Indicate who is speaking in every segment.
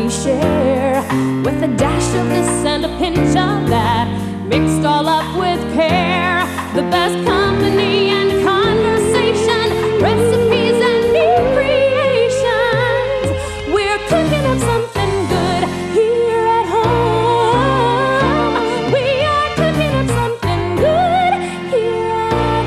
Speaker 1: we share, with a dash of this and a pinch of that, mixed all up with care. The best company and conversation, recipes and new creations. We're cooking up something good here at home. We are cooking up something good here at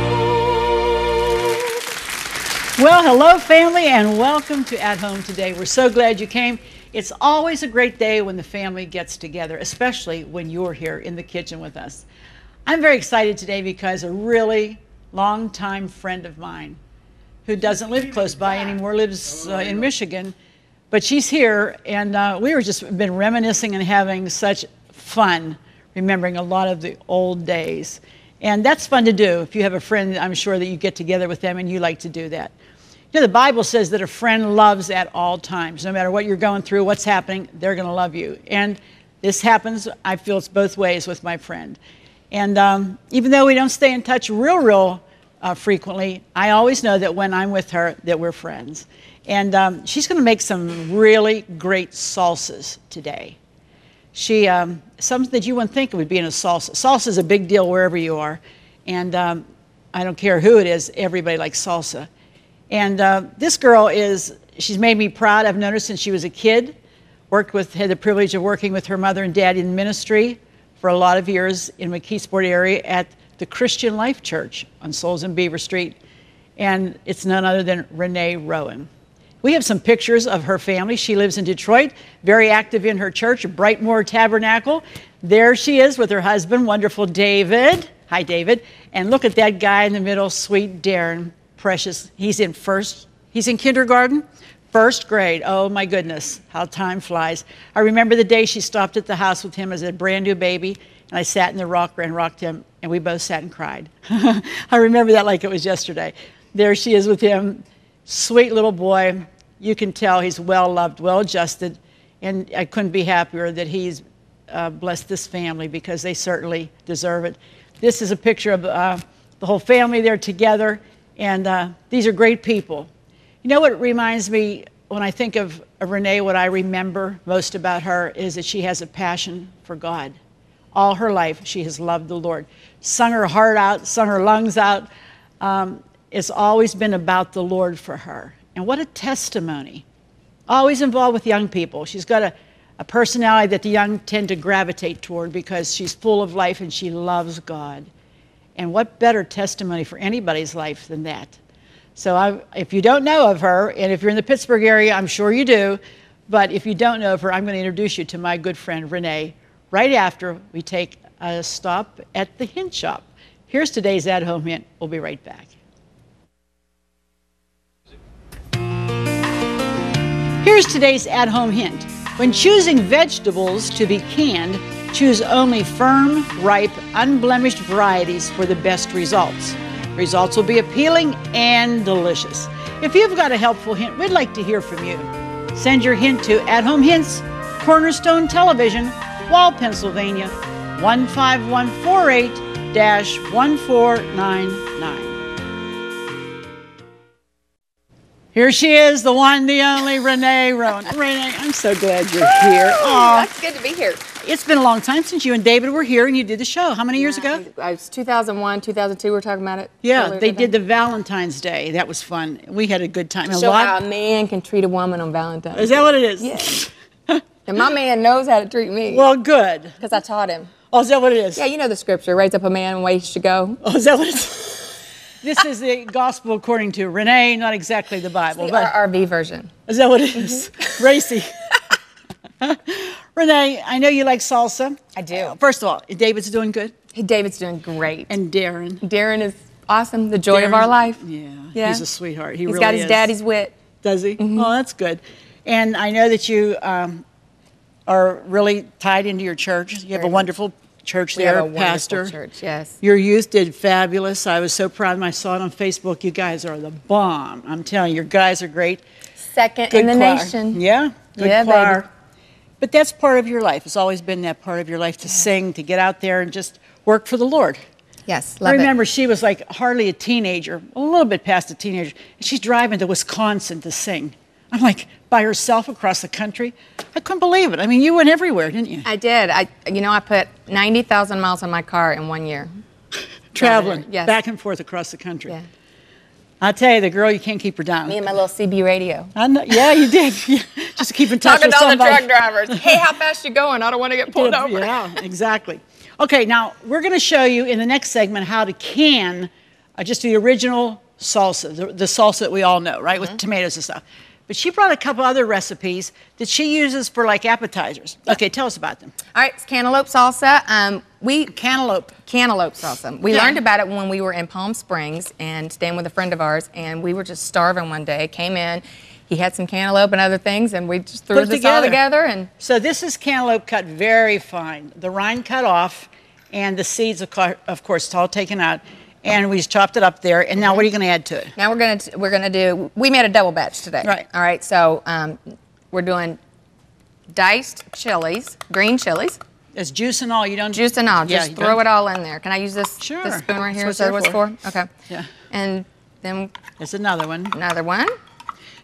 Speaker 1: home.
Speaker 2: Well, hello family, and welcome to At Home today. We're so glad you came. It's always a great day when the family gets together, especially when you're here in the kitchen with us. I'm very excited today because a really long-time friend of mine who doesn't live close by anymore, lives in Michigan, but she's here, and we were just been reminiscing and having such fun, remembering a lot of the old days. And that's fun to do. If you have a friend, I'm sure that you get together with them and you like to do that. You know, the Bible says that a friend loves at all times. No matter what you're going through, what's happening, they're going to love you. And this happens, I feel it's both ways with my friend. And even though we don't stay in touch real frequently, I always know that when I'm with her, that we're friends. And she's going to make some really great salsas today. Something that you wouldn't think would be in a salsa. Salsa is a big deal wherever you are. And I don't care who it is, everybody likes salsa. And this girl she's made me proud. I've known her since she was a kid. Had the privilege of working with her mother and dad in ministry for a lot of years in McKeesport area at the Christian Life Church on Souls and Beaver Street. And it's none other than Renee Rowan. We have some pictures of her family. She lives in Detroit, very active in her church, Brightmoor Tabernacle. There she is with her husband, wonderful David. Hi, David. And look at that guy in the middle, sweet Darren. Precious. He's in kindergarten, first grade. Oh my goodness, how time flies. I remember the day she stopped at the house with him as a brand new baby, and I sat in the rocker and rocked him, and we both sat and cried. I remember that like it was yesterday. There she is with him, sweet little boy. You can tell he's well loved, well adjusted, and I couldn't be happier that he's blessed this family, because they certainly deserve it. This is a picture of the whole family there together. And these are great people. You know what reminds me when I think of Renee, what I remember most about her is that she has a passion for God. All her life, she has loved the Lord. Sung her heart out, sung her lungs out. It's always been about the Lord for her. And what a testimony. Always involved with young people. She's got a personality that the young tend to gravitate toward because she's full of life and she loves God. And what better testimony for anybody's life than that? So if you don't know of her, and if you're in the Pittsburgh area, I'm sure you do, but if you don't know of her, I'm going to introduce you to my good friend Renee right after we take a stop at the Hint Shop. Here's today's At Home Hint. We'll be right back. Here's today's At Home Hint. When choosing vegetables to be canned, choose only firm, ripe, unblemished varieties for the best results. Results will be appealing and delicious. If you've got a helpful hint, we'd like to hear from you. Send your hint to At Home Hints, Cornerstone Television, Wall, Pennsylvania, 15148-1499. Here she is, the one, the only Renee Rowan. Renee, I'm so glad you're here.
Speaker 3: Oh, that's good to be here.
Speaker 2: It's been a long time since you and David were here and you did the show. How many years ago?
Speaker 3: It was 2001, 2002, we were talking about it.
Speaker 2: Yeah, they did the Valentine's Day. That was fun. We had a good time.
Speaker 3: Show how a man can treat a woman on Valentine's Day.
Speaker 2: Is that what it is?
Speaker 3: Yes. And my man knows how to treat me.
Speaker 2: Well, good.
Speaker 3: Because I taught him.
Speaker 2: Oh, is that what it is?
Speaker 3: Yeah, you know the scripture, raise up a man and ways to go.
Speaker 2: Oh, is that what it is? This is the gospel according to Renee, not exactly the Bible.
Speaker 3: It's the RV version.
Speaker 2: Is that what it is? Racy. Renee, I know you like salsa.
Speaker 3: I do.
Speaker 2: First of all, David's doing good?
Speaker 3: David's doing great.
Speaker 2: And Darren?
Speaker 3: Darren is awesome, the joy of our life.
Speaker 2: Yeah, he's a sweetheart.
Speaker 3: He's got his daddy's wit.
Speaker 2: Does he? Mm-hmm. Oh, that's good. And I know that you are really tied into your church. You have a wonderful church there, pastor.
Speaker 3: Church, yes.
Speaker 2: Your youth did fabulous. I was so proud when I saw it on Facebook. You guys are the bomb. I'm telling you, your guys are great.
Speaker 3: Second in the nation.
Speaker 2: Yeah, good choir. Baby. But that's part of your life. It's always been that part of your life to sing, to get out there and just work for the Lord.
Speaker 3: Yes, love
Speaker 2: I remember she was like hardly a teenager, a little bit past a teenager, and she's driving to Wisconsin to sing. I'm like, by herself across the country. I couldn't believe it. I mean, you went everywhere, didn't you?
Speaker 3: I did. I put 90,000 miles on my car in 1 year.
Speaker 2: Traveling
Speaker 3: Yes.
Speaker 2: back and forth across the country.
Speaker 3: Yeah.
Speaker 2: I'll tell you, the girl, you can't keep her down.
Speaker 3: Me and my little CB radio.
Speaker 2: I know, yeah, you did. Yeah, just to keep in touch
Speaker 3: Talking
Speaker 2: with
Speaker 3: to all the
Speaker 2: somebody.
Speaker 3: truck drivers. Hey, how fast you going? I don't want to get pulled over.
Speaker 2: Yeah, exactly. Okay, now we're going to show you in the next segment how to can just the original salsa, the salsa that we all know, right, with tomatoes and stuff. But she brought a couple other recipes that she uses for like appetizers. Okay, tell us about them.
Speaker 3: All right, it's cantaloupe salsa.
Speaker 2: Cantaloupe
Speaker 3: salsa. We learned about it when we were in Palm Springs and staying with a friend of ours, and we were just starving one day. Came in, he had some cantaloupe and other things, and we just threw this all together. And
Speaker 2: so this is cantaloupe cut very fine, the rind cut off, and the seeds, of course, it's all taken out. And we just chopped it up there. And now what are you going to add to it?
Speaker 3: Now we're gonna do. We made a double batch today.
Speaker 2: Right.
Speaker 3: All right. So we're doing diced chilies, green chilies.
Speaker 2: There's juice and all. You don't
Speaker 3: juice and all. Just throw it all in there. Can I use this?
Speaker 2: Sure.
Speaker 3: This spoon right here.
Speaker 2: That's
Speaker 3: Is that what it's for? Okay.
Speaker 2: Yeah.
Speaker 3: And then
Speaker 2: there's another one.
Speaker 3: Another one.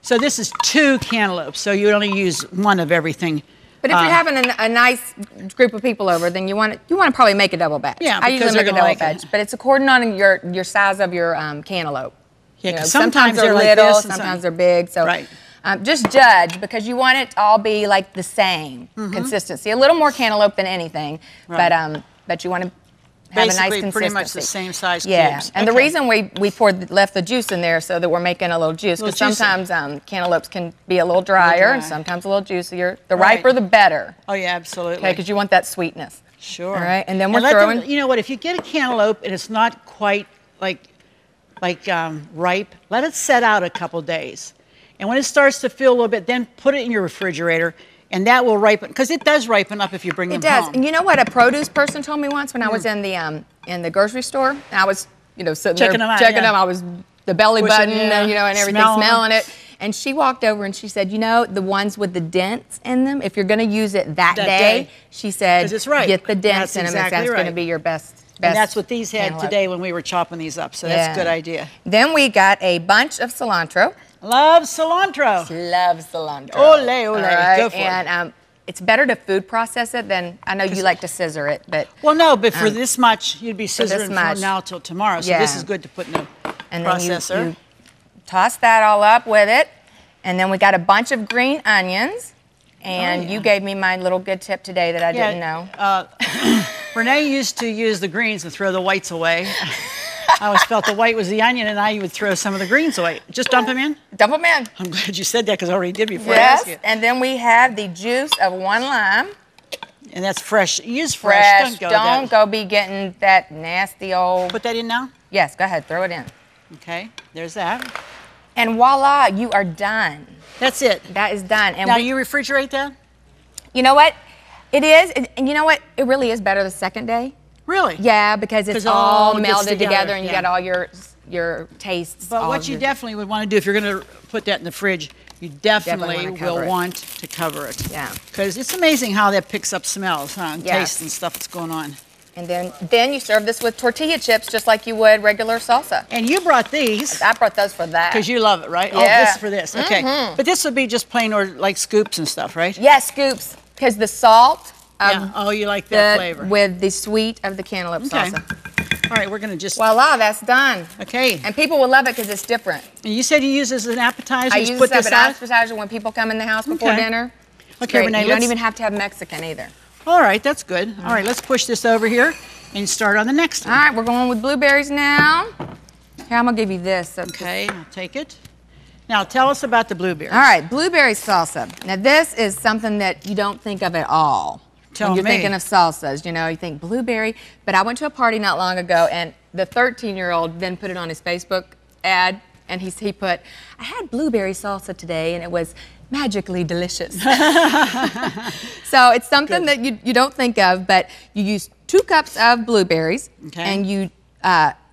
Speaker 2: So this is 2 cantaloupes. So you only use one of everything.
Speaker 3: But if you're having a nice group of people over, then you want to probably make a double batch.
Speaker 2: Yeah,
Speaker 3: I usually make a double batch, but it's according on your size of your cantaloupe.
Speaker 2: Yeah,
Speaker 3: you know,
Speaker 2: sometimes
Speaker 3: they're
Speaker 2: like
Speaker 3: little,
Speaker 2: this
Speaker 3: sometimes they're big. So
Speaker 2: right.
Speaker 3: Just judge, because you want it to all be like the same consistency. A little more cantaloupe than anything, but you want to have
Speaker 2: basically
Speaker 3: a nice consistency.
Speaker 2: pretty much the same size
Speaker 3: yeah,
Speaker 2: cubes.
Speaker 3: and the reason we left the juice in there so that we're making a little juice, because
Speaker 2: juicy.
Speaker 3: sometimes cantaloupes can be a little drier and sometimes a little juicier. The riper, the better.
Speaker 2: Oh yeah, absolutely.
Speaker 3: Okay, because you want that sweetness.
Speaker 2: Sure.
Speaker 3: All right, and then we're throwing.
Speaker 2: You know what? If you get a cantaloupe and it's not quite ripe, let it set out a couple days, and when it starts to feel a little bit, then put it in your refrigerator. And that will ripen, because it does ripen up if you bring them home.
Speaker 3: It does. And you know what a produce person told me once when I was in the grocery store? And I was, sitting
Speaker 2: checking
Speaker 3: there
Speaker 2: them out,
Speaker 3: checking them. I was the belly button, and everything, smelling it. And she walked over and she said, the ones with the dents in them, if you're going to use it that day, she said,
Speaker 2: it's right.
Speaker 3: get the dents in them.
Speaker 2: Exactly
Speaker 3: That's
Speaker 2: right.
Speaker 3: going to be your best.
Speaker 2: And that's what these had
Speaker 3: cantaloupe.
Speaker 2: today when we were chopping these up. So that's a good idea.
Speaker 3: Then we got a bunch of cilantro.
Speaker 2: Love cilantro.
Speaker 3: Love cilantro.
Speaker 2: Ole, ole.
Speaker 3: Right.
Speaker 2: Go for it.
Speaker 3: And it's better to food process it than, I know you like to scissor it, but.
Speaker 2: Well, no, but for this much, you'd be scissoring from
Speaker 3: much.
Speaker 2: now till tomorrow. So this is good to put in the processor.
Speaker 3: Then you toss that all up with it. And then we got a bunch of green onions. And you gave me my little good tip today that I didn't know.
Speaker 2: Renee used to use the greens and throw the whites away. I always felt the white was the onion, and I would throw some of the greens away. Just dump them in?
Speaker 3: Dump them in.
Speaker 2: I'm glad you said that, because I already did before I asked you.
Speaker 3: And then we have the juice of 1 lime.
Speaker 2: And that's fresh. Use fresh.
Speaker 3: Don't go be getting that nasty old.
Speaker 2: Put that in now?
Speaker 3: Yes, go ahead. Throw it in.
Speaker 2: Okay, there's that.
Speaker 3: And voila, you are done.
Speaker 2: That's it.
Speaker 3: That is done. And
Speaker 2: now, you refrigerate that?
Speaker 3: You know what? It is. And you know what? It really is better the second day.
Speaker 2: Really?
Speaker 3: Yeah, because it's all
Speaker 2: gets
Speaker 3: melded together and you got all your tastes.
Speaker 2: But what you definitely would want to do, if you're going to put that in the fridge, you definitely will want to cover it.
Speaker 3: Yeah.
Speaker 2: Because it's amazing how that picks up smells, and taste and stuff that's going on.
Speaker 3: And then you serve this with tortilla chips just like you would regular salsa.
Speaker 2: And you brought these.
Speaker 3: I brought those for that.
Speaker 2: Because you love it, right?
Speaker 3: Yeah.
Speaker 2: Oh, this is for this. Okay. But this would be just plain or like scoops and stuff, right?
Speaker 3: Yes, scoops. Because the salt.
Speaker 2: Oh, you like that flavor.
Speaker 3: With the sweet of the cantaloupe salsa.
Speaker 2: All right, we're going to just...
Speaker 3: Voila, that's done.
Speaker 2: Okay.
Speaker 3: And people will love it because it's different.
Speaker 2: And you said you use this as an appetizer?
Speaker 3: I use this as an appetizer when people come in the house before dinner.
Speaker 2: Okay, Renee,
Speaker 3: you don't even have to have Mexican either.
Speaker 2: All right, that's good. All right, let's push this over here and start on the next one.
Speaker 3: All right, we're going with blueberries now. Here, I'm going to give you this.
Speaker 2: Okay, I'll take it. Now, tell us about the blueberries.
Speaker 3: All right, blueberry salsa. Now, this is something that you don't think of at all. When you're thinking of salsas, you think blueberry. But I went to a party not long ago, and the 13-year-old then put it on his Facebook ad, and he put, I had blueberry salsa today, and it was magically delicious. So it's something that you don't think of, but you use 2 cups of blueberries, and you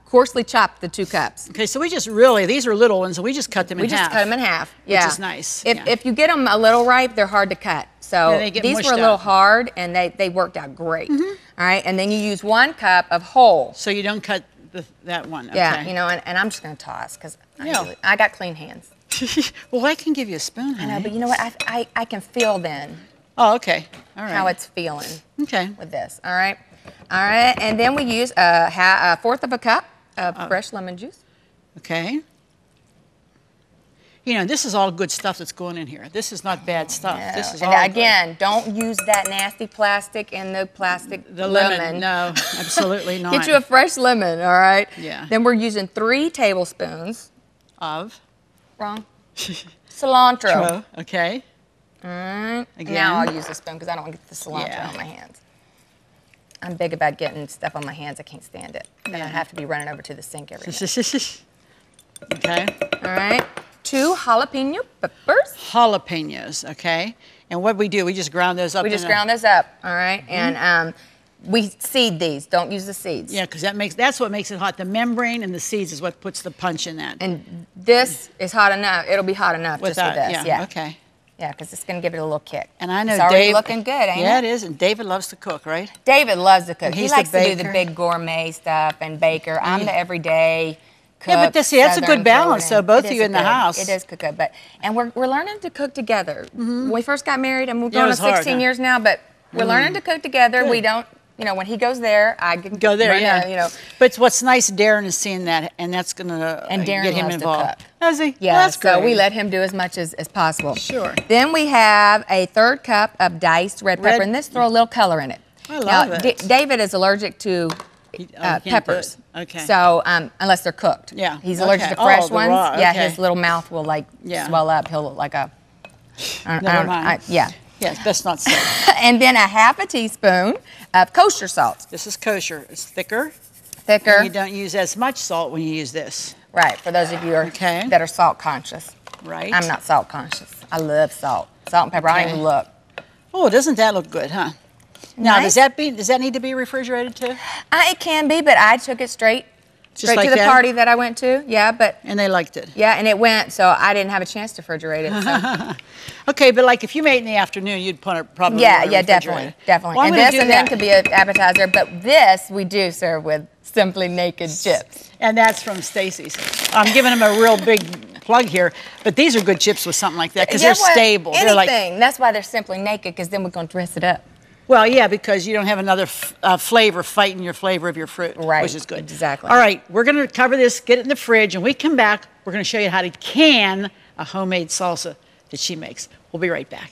Speaker 3: coarsely chop the 2 cups.
Speaker 2: Okay, so we just really, these are little ones, so we just cut them in half.
Speaker 3: We just cut them in half, yeah.
Speaker 2: Which is nice.
Speaker 3: If you get them a little ripe, they're hard to cut. So these were a little hard, and they worked out great. All right, and then you use 1 cup of whole.
Speaker 2: So you don't cut that one. Okay.
Speaker 3: Yeah, and I'm just going to toss because I got clean hands.
Speaker 2: Well, I can give you a spoon, honey.
Speaker 3: I know, but you know what? I can feel then.
Speaker 2: Oh, okay. All right.
Speaker 3: How it's feeling.
Speaker 2: Okay.
Speaker 3: With this. All right. All right. And then we use a fourth of a cup of fresh lemon juice.
Speaker 2: Okay. You know, this is all good stuff that's going in here. This is not bad stuff.
Speaker 3: No.
Speaker 2: This is
Speaker 3: and
Speaker 2: all
Speaker 3: again, don't use that nasty plastic in the plastic lemon.
Speaker 2: No, absolutely not.
Speaker 3: Get you a fresh lemon, all right?
Speaker 2: Yeah.
Speaker 3: Then we're using 3 tablespoons.
Speaker 2: Of?
Speaker 3: Wrong. Cilantro.
Speaker 2: Okay.
Speaker 3: All right.
Speaker 2: Again.
Speaker 3: Now I'll use a spoon because I don't want to get the cilantro on my hands. I'm big about getting stuff on my hands. I can't stand it. Then I have to be running over to the sink every minute.
Speaker 2: Okay.
Speaker 3: All right. 2 jalapeno peppers.
Speaker 2: Jalapenos, okay. And what we do, we just ground those up.
Speaker 3: We just ground those up, all right? And we seed these. Don't use the seeds.
Speaker 2: Yeah, because that's what makes it hot. The membrane and the seeds is what puts the punch in that.
Speaker 3: And this is hot enough. It'll be hot enough just with this.
Speaker 2: Yeah, okay.
Speaker 3: Yeah, because it's going to give it a little kick.
Speaker 2: And I know
Speaker 3: it's already looking good, ain't it?
Speaker 2: Yeah, it is. And David loves to cook, right?
Speaker 3: David loves to cook.
Speaker 2: And
Speaker 3: He
Speaker 2: he's
Speaker 3: likes
Speaker 2: the
Speaker 3: to do the big gourmet stuff and baker. I'm the everyday cook.
Speaker 2: Yeah, but that's a
Speaker 3: Southern
Speaker 2: good balance. So both
Speaker 3: It
Speaker 2: of you
Speaker 3: is
Speaker 2: in the
Speaker 3: good.
Speaker 2: house.
Speaker 3: It is good, and we're learning to cook together. When we first got married, and we've
Speaker 2: Yeah, it
Speaker 3: gone on
Speaker 2: was hard,
Speaker 3: 16
Speaker 2: huh?
Speaker 3: years now, but we're learning to cook together.
Speaker 2: Good.
Speaker 3: We don't, you know, when he goes there, I can
Speaker 2: Go there,
Speaker 3: run
Speaker 2: yeah.
Speaker 3: there, you know.
Speaker 2: But what's nice, Darren is seeing that, and that's going to
Speaker 3: And Darren
Speaker 2: get him
Speaker 3: loves to
Speaker 2: involved.
Speaker 3: cook.
Speaker 2: Does he?
Speaker 3: Yeah,
Speaker 2: Well, that's
Speaker 3: so
Speaker 2: great.
Speaker 3: we let him do as much as possible.
Speaker 2: Sure.
Speaker 3: Then we have a 3rd cup of diced red pepper, and this throw a little color in it.
Speaker 2: I love it.
Speaker 3: David is allergic to
Speaker 2: can't do
Speaker 3: peppers.
Speaker 2: it. Okay.
Speaker 3: So unless they're cooked.
Speaker 2: Yeah.
Speaker 3: He's allergic
Speaker 2: Okay.
Speaker 3: to fresh
Speaker 2: the
Speaker 3: ones.
Speaker 2: raw,
Speaker 3: Yeah,
Speaker 2: okay.
Speaker 3: his little mouth will like swell up. He'll look like a.
Speaker 2: Never mind.
Speaker 3: Yeah.
Speaker 2: Yes, best not say.
Speaker 3: And then a half a teaspoon of kosher salt.
Speaker 2: This is kosher. It's thicker.
Speaker 3: Thicker.
Speaker 2: And you don't use as much salt when you use this.
Speaker 3: Right. For those of you that are salt conscious.
Speaker 2: Right.
Speaker 3: I'm not salt conscious. I love salt. Salt and pepper. I don't even look.
Speaker 2: Oh, doesn't that look good, huh? Now,
Speaker 3: Nice.
Speaker 2: does that need to be refrigerated too?
Speaker 3: It can be, but I took it straight
Speaker 2: like
Speaker 3: to the
Speaker 2: that?
Speaker 3: party that I went to. Yeah, but
Speaker 2: And they liked it.
Speaker 3: yeah, and it went, so I didn't have a chance to refrigerate it. So.
Speaker 2: Okay, but like if you made it in the afternoon, you'd put it probably
Speaker 3: Yeah,
Speaker 2: in the
Speaker 3: yeah,
Speaker 2: refrigerator.
Speaker 3: definitely.
Speaker 2: Well, I'm
Speaker 3: and
Speaker 2: gonna
Speaker 3: this
Speaker 2: do
Speaker 3: and then
Speaker 2: that.
Speaker 3: could be an appetizer, but this we do serve with Simply Naked chips.
Speaker 2: And that's from Stacy's. I'm giving them a real big plug here, but these are good chips with something like that because
Speaker 3: You know
Speaker 2: they're
Speaker 3: what?
Speaker 2: stable.
Speaker 3: Anything.
Speaker 2: They're like,
Speaker 3: That's why they're Simply Naked, because then we're going to dress it up.
Speaker 2: well, yeah, because you don't have another flavor fighting your flavor of your fruit,
Speaker 3: Right,
Speaker 2: which is good.
Speaker 3: exactly.
Speaker 2: All right, we're going to cover this, get it in the fridge, and we come back, we're going to show you how to can a homemade salsa that she makes. We'll be right back.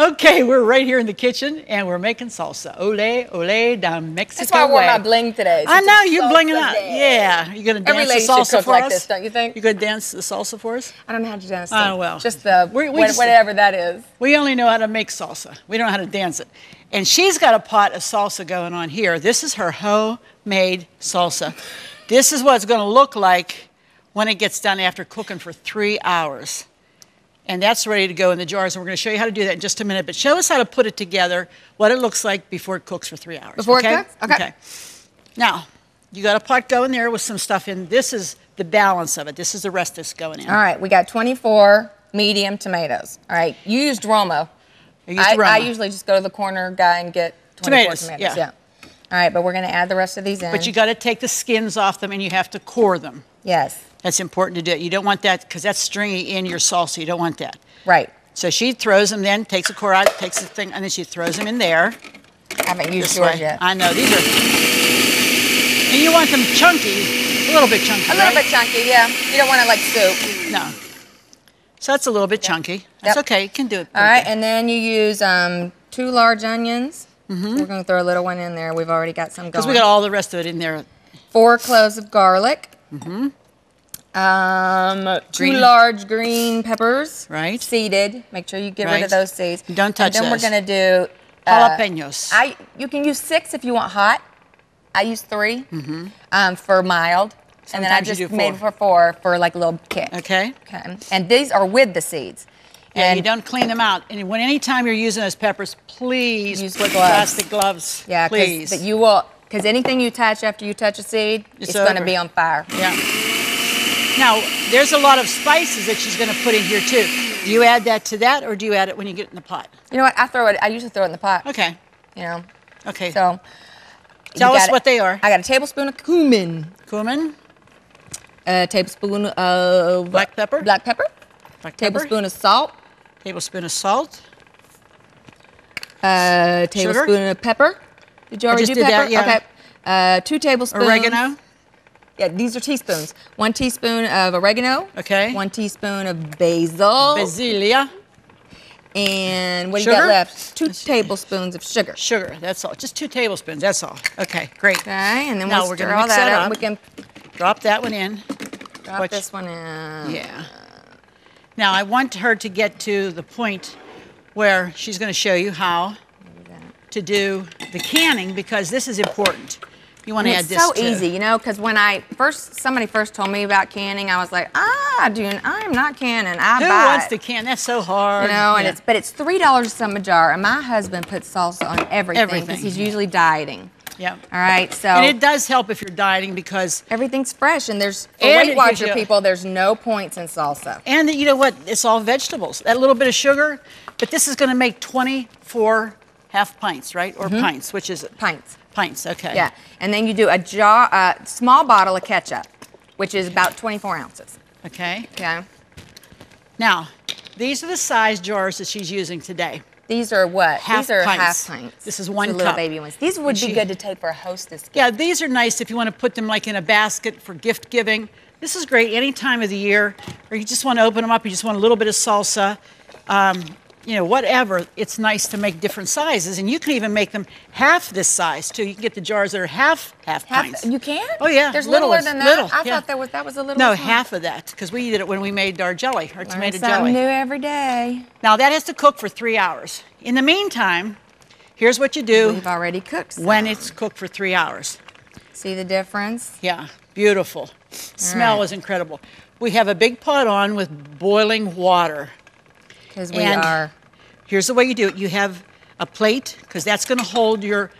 Speaker 2: Okay, we're right here in the kitchen, and we're making salsa. Ole, ole, down Mexico
Speaker 3: That's why I wore
Speaker 2: way.
Speaker 3: my bling today.
Speaker 2: I
Speaker 3: Since
Speaker 2: know,
Speaker 3: it's
Speaker 2: you're
Speaker 3: salsa
Speaker 2: blinging out.
Speaker 3: day.
Speaker 2: Yeah. You're going to
Speaker 3: Every
Speaker 2: dance
Speaker 3: lady
Speaker 2: the salsa
Speaker 3: should cook
Speaker 2: for
Speaker 3: like
Speaker 2: us?
Speaker 3: this, don't you think?
Speaker 2: You're going to dance the salsa for us?
Speaker 3: I don't know how to dance.
Speaker 2: Oh, well.
Speaker 3: Just the, whatever that is.
Speaker 2: We only know how to make salsa. We don't know how to dance it. And she's got a pot of salsa going on here. This is her homemade salsa. This is what it's going to look like when it gets done after cooking for 3 hours. And that's ready to go in the jars. And we're going to show you how to do that in just a minute. But show us how to put it together, what it looks like before it cooks for 3 hours.
Speaker 3: Before
Speaker 2: okay?
Speaker 3: it cooks? Okay.
Speaker 2: Now, you got a pot going there with some stuff in. This is the balance of it. This is the rest that's going in.
Speaker 3: All right, we got 24 medium tomatoes. All right, you used Roma. I usually just go to the corner guy and get 24 tomatoes. Yeah. All right, but we're going to add the rest of these in.
Speaker 2: But you got to take the skins off them and you have to core them.
Speaker 3: Yes.
Speaker 2: That's important to do. You don't want that because that's stringy in your salsa. You don't want that.
Speaker 3: Right.
Speaker 2: So she throws them then, takes a core out, takes the thing, and then she throws them in there.
Speaker 3: I haven't used
Speaker 2: This
Speaker 3: yours
Speaker 2: way.
Speaker 3: yet.
Speaker 2: I know, these are, and you want them chunky, a little bit chunky,
Speaker 3: A little bit chunky, yeah. You don't want it like soup.
Speaker 2: No. So that's a little bit chunky. That's
Speaker 3: Yep.
Speaker 2: okay, you can do it.
Speaker 3: All right, and then you use 2 large onions. We're going to throw a little one in there. We've already got some going.
Speaker 2: Because we got all the rest of it in there.
Speaker 3: 4 cloves of garlic. 2 large green peppers.
Speaker 2: Right.
Speaker 3: Seeded. Make sure you get rid
Speaker 2: Right.
Speaker 3: of those seeds.
Speaker 2: Don't touch
Speaker 3: And then
Speaker 2: those.
Speaker 3: we're going to do
Speaker 2: Jalapenos.
Speaker 3: You can use 6 if you want hot. I use 3 for mild. And then I
Speaker 2: Sometimes you
Speaker 3: just
Speaker 2: do
Speaker 3: made
Speaker 2: 4.
Speaker 3: for 4 for like a little kick.
Speaker 2: Okay.
Speaker 3: Okay. And these are with the seeds.
Speaker 2: Yeah,
Speaker 3: And
Speaker 2: you don't clean them out. And anytime you're using those peppers, please
Speaker 3: Use
Speaker 2: put
Speaker 3: gloves.
Speaker 2: plastic gloves.
Speaker 3: yeah,
Speaker 2: please.
Speaker 3: because anything you touch after you touch a seed,
Speaker 2: It's
Speaker 3: it's going to
Speaker 2: over.
Speaker 3: be on fire.
Speaker 2: Yeah. Now, there's a lot of spices that she's going to put in here too. Do you add that to that, or do you add it when you get it in the pot?
Speaker 3: You know what? I usually throw it in the pot.
Speaker 2: Okay.
Speaker 3: You know.
Speaker 2: Okay.
Speaker 3: So,
Speaker 2: Tell us what they are.
Speaker 3: I got a tablespoon of cumin.
Speaker 2: Cumin.
Speaker 3: A tablespoon of
Speaker 2: black pepper.
Speaker 3: Black pepper.
Speaker 2: Black pepper.
Speaker 3: Tablespoon of salt.
Speaker 2: Tablespoon of salt.
Speaker 3: Tablespoon
Speaker 2: Sugar?
Speaker 3: of pepper. Did you already do pepper?
Speaker 2: That, yeah.
Speaker 3: Okay. 2 tablespoons.
Speaker 2: Oregano.
Speaker 3: Yeah, these are teaspoons. 1 teaspoon of oregano.
Speaker 2: Okay.
Speaker 3: 1 teaspoon of basil.
Speaker 2: Basilia.
Speaker 3: And what do you got left? 2 tablespoons of sugar.
Speaker 2: Sugar, that's all. Just 2 tablespoons, that's all. Okay, great.
Speaker 3: Okay, and then
Speaker 2: now
Speaker 3: we'll
Speaker 2: we're
Speaker 3: stir
Speaker 2: gonna
Speaker 3: all
Speaker 2: mix
Speaker 3: that
Speaker 2: that
Speaker 3: up.
Speaker 2: up.
Speaker 3: We can
Speaker 2: drop that one in.
Speaker 3: drop this one in.
Speaker 2: Yeah. Now I want her to get to the point where she's going to show you how to do the canning, because this is important. You want to add this
Speaker 3: so
Speaker 2: too.
Speaker 3: easy, you know, because when somebody first told me about canning, I was like, I'm not canning.
Speaker 2: Who
Speaker 3: buy
Speaker 2: wants
Speaker 3: it.
Speaker 2: to can? That's so hard.
Speaker 3: You know, and but it's $3 some a jar, and my husband puts salsa on everything because he's usually dieting.
Speaker 2: Yeah.
Speaker 3: All right, so.
Speaker 2: And it does help if you're dieting, because
Speaker 3: everything's fresh, and for Weight Watcher people, there's no points in salsa.
Speaker 2: And you know what? It's all vegetables. That little bit of sugar, but this is going to make 24 half pints, right? Or pints, which is
Speaker 3: pints.
Speaker 2: Pints, okay.
Speaker 3: Yeah, and then you do a small bottle of ketchup, which is about 24 ounces.
Speaker 2: Okay.
Speaker 3: Okay.
Speaker 2: Now, these are the size jars that she's using today.
Speaker 3: These are what?
Speaker 2: These
Speaker 3: are
Speaker 2: pints.
Speaker 3: half pints.
Speaker 2: This is 1 cup.
Speaker 3: Little baby ones. These would be good to take for a hostess gift.
Speaker 2: Yeah, these are nice if you want to put them like in a basket for gift giving. This is great any time of the year, or you just want to open them up, you just want a little bit of salsa. You know, whatever, it's nice to make different sizes, and you can even make them half this size too. You can get the jars that are half pints.
Speaker 3: You can?
Speaker 2: Oh yeah.
Speaker 3: There's littler than that.
Speaker 2: Little,
Speaker 3: I thought that was a little.
Speaker 2: No, half of that, because we did it when we made our jelly, our tomato jelly.
Speaker 3: Something new every day.
Speaker 2: Now that has to cook for 3 hours. In the meantime, here's what you do.
Speaker 3: We've already cooked some.
Speaker 2: When it's cooked for 3 hours.
Speaker 3: See the difference?
Speaker 2: Yeah, beautiful. Smell is incredible. We have a big pot on with boiling water.
Speaker 3: Because we are.
Speaker 2: Here's the way you do it. You have a plate, because that's going to hold your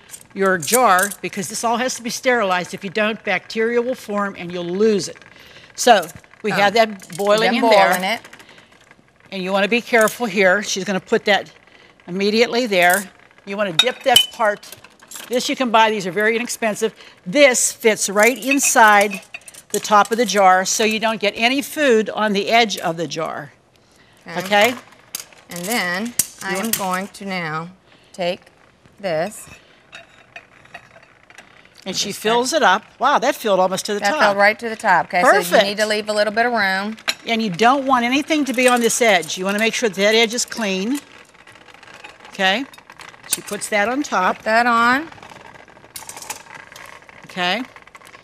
Speaker 2: jar, because this all has to be sterilized. If you don't, bacteria will form and you'll lose it. So we have that boiling in there. And you want to be careful here. She's going to put that immediately there. You want to dip that part. This you can buy. These are very inexpensive. This fits right inside the top of the jar, so you don't get any food on the edge of the jar. Okay?
Speaker 3: And then I am going to now take this.
Speaker 2: And she fills it up. Wow, that filled almost to the top.
Speaker 3: That filled right to the top. Okay,
Speaker 2: Perfect.
Speaker 3: so you need to leave a little bit of room.
Speaker 2: And you don't want anything to be on this edge. You want to make sure that edge is clean. Okay? She puts that on top.
Speaker 3: Put that on.
Speaker 2: Okay?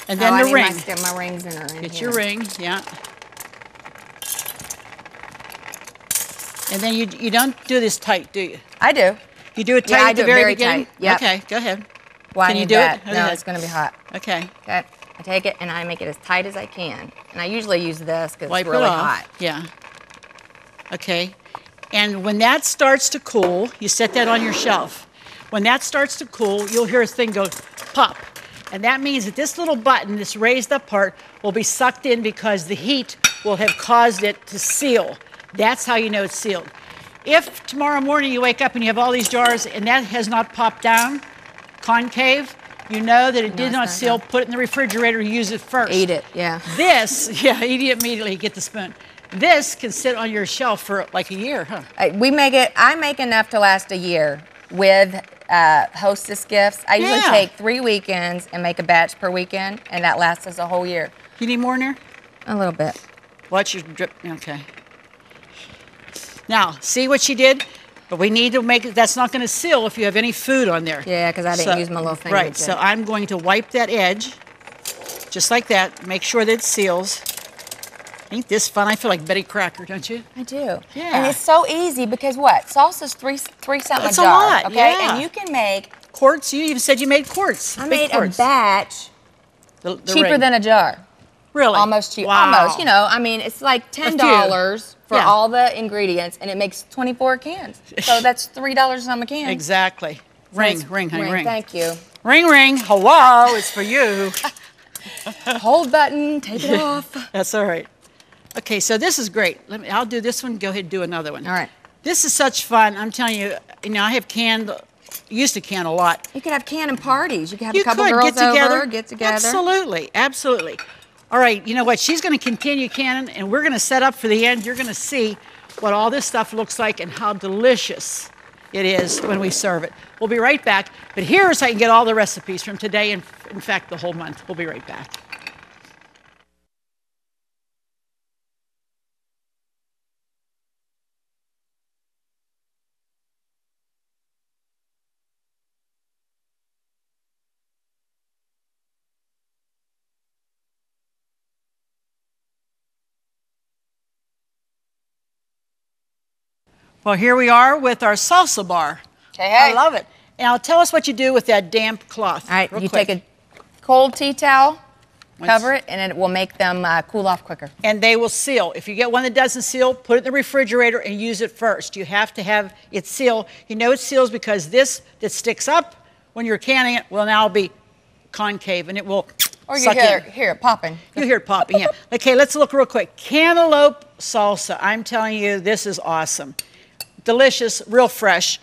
Speaker 2: And then the ring.
Speaker 3: Get my rings in her.
Speaker 2: Get your ring, yeah. And then you don't do this tight, do you?
Speaker 3: I do.
Speaker 2: You do it tight at the very beginning?
Speaker 3: Tight. Yep.
Speaker 2: Okay, go ahead.
Speaker 3: Why
Speaker 2: Can you do it?
Speaker 3: No, it's going to be hot.
Speaker 2: Okay.
Speaker 3: Okay. I take it and I make it as tight as I can. And I usually use this because it's
Speaker 2: Wipe
Speaker 3: really
Speaker 2: it off.
Speaker 3: hot.
Speaker 2: Yeah. Okay. And when that starts to cool, you set that on your shelf. When that starts to cool, you'll hear a thing go pop. And that means that this little button, this raised up part, will be sucked in because the heat will have caused it to seal. That's how you know it's sealed. If tomorrow morning you wake up and you have all these jars and that has not popped down, concave, you know that it did not seal. Put it in the refrigerator, use it first.
Speaker 3: Eat it, yeah.
Speaker 2: This, yeah, eat it immediately, get the spoon. This can sit on your shelf for like a year, huh?
Speaker 3: I make enough to last a year with hostess gifts. I usually take 3 weekends and make a batch per weekend, and that lasts us a whole year.
Speaker 2: You need more in there?
Speaker 3: A little bit.
Speaker 2: Watch your drip, okay. Now, see what she did? But we need to make it, that's not going to seal if you have any food on there.
Speaker 3: Yeah, because I didn't use my little finger.
Speaker 2: Right, so I'm going to wipe that edge, just like that. Make sure that it seals. Ain't this fun? I feel like Betty Crocker, don't you?
Speaker 3: I do.
Speaker 2: Yeah.
Speaker 3: And it's so easy because what? Salsa's three something
Speaker 2: That's
Speaker 3: a jar.
Speaker 2: a lot,
Speaker 3: okay?
Speaker 2: yeah.
Speaker 3: And you can make
Speaker 2: quarts. You even said you made quarts.
Speaker 3: I made a batch
Speaker 2: the
Speaker 3: cheaper
Speaker 2: ring.
Speaker 3: than a jar.
Speaker 2: Really?
Speaker 3: Almost cheap.
Speaker 2: Wow.
Speaker 3: Almost. You know, I mean, it's like $10 for all the ingredients, and it makes 24 cans. So that's $3 some a can.
Speaker 2: Exactly. Ring, honey, ring.
Speaker 3: Thank you.
Speaker 2: Ring, ring. Hello, it's for you.
Speaker 3: Hold button, take it off.
Speaker 2: That's all right. Okay, so this is great. I'll do this one. Go ahead and do another one.
Speaker 3: All right.
Speaker 2: This is such fun. I'm telling you, I have canned used to can a lot.
Speaker 3: You could have canning parties. You could have a couple girls get together.
Speaker 2: Absolutely, absolutely. All right, you know what? She's going to continue canning, and we're going to set up for the end. You're going to see what all this stuff looks like and how delicious it is when we serve it. We'll be right back. But here's how you can get all the recipes from today and, in fact, the whole month. We'll be right back. Well, here we are with our salsa bar.
Speaker 3: Hey.
Speaker 2: I love it. Now, tell us what you do with that damp cloth.
Speaker 3: All right, you take a cold tea towel, cover it, and it will make them cool off quicker.
Speaker 2: And they will seal. If you get one that doesn't seal, put it in the refrigerator and use it first. You have to have it seal. You know it seals because this that sticks up when you're canning it will now be concave, and it will
Speaker 3: Or you
Speaker 2: suck
Speaker 3: hear it popping.
Speaker 2: You hear it popping, yeah. Okay, let's look real quick. Cantaloupe salsa. I'm telling you, this is awesome. Delicious, real fresh.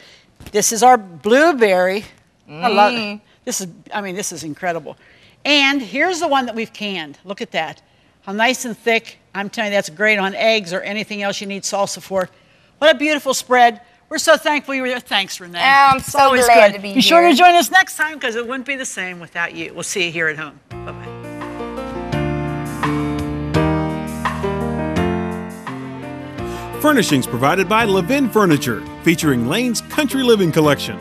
Speaker 2: This is our blueberry. I love it. This is incredible. And here's the one that we've canned. Look at that. How nice and thick. I'm telling you, that's great on eggs or anything else you need salsa for. What a beautiful spread. We're so thankful you were here. Thanks, Renee.
Speaker 3: I'm so glad to be here.
Speaker 2: Be sure to join us next time because it wouldn't be the same without you. We'll see you here at home. Bye-bye.
Speaker 4: Furnishings provided by Levin Furniture, featuring Lane's Country Living Collection.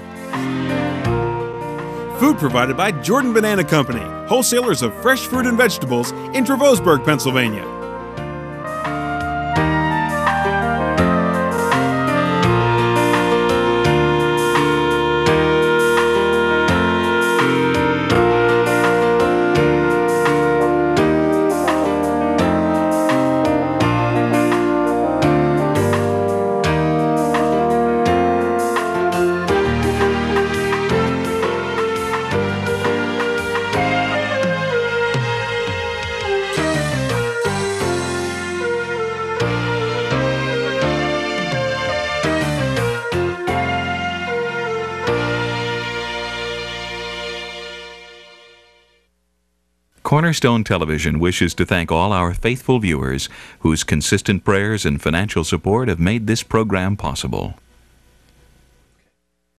Speaker 4: Food provided by Jordan Banana Company, wholesalers of fresh fruit and vegetables in Trevosburg, Pennsylvania.
Speaker 5: Cornerstone Television wishes to thank all our faithful viewers whose consistent prayers and financial support have made this program possible.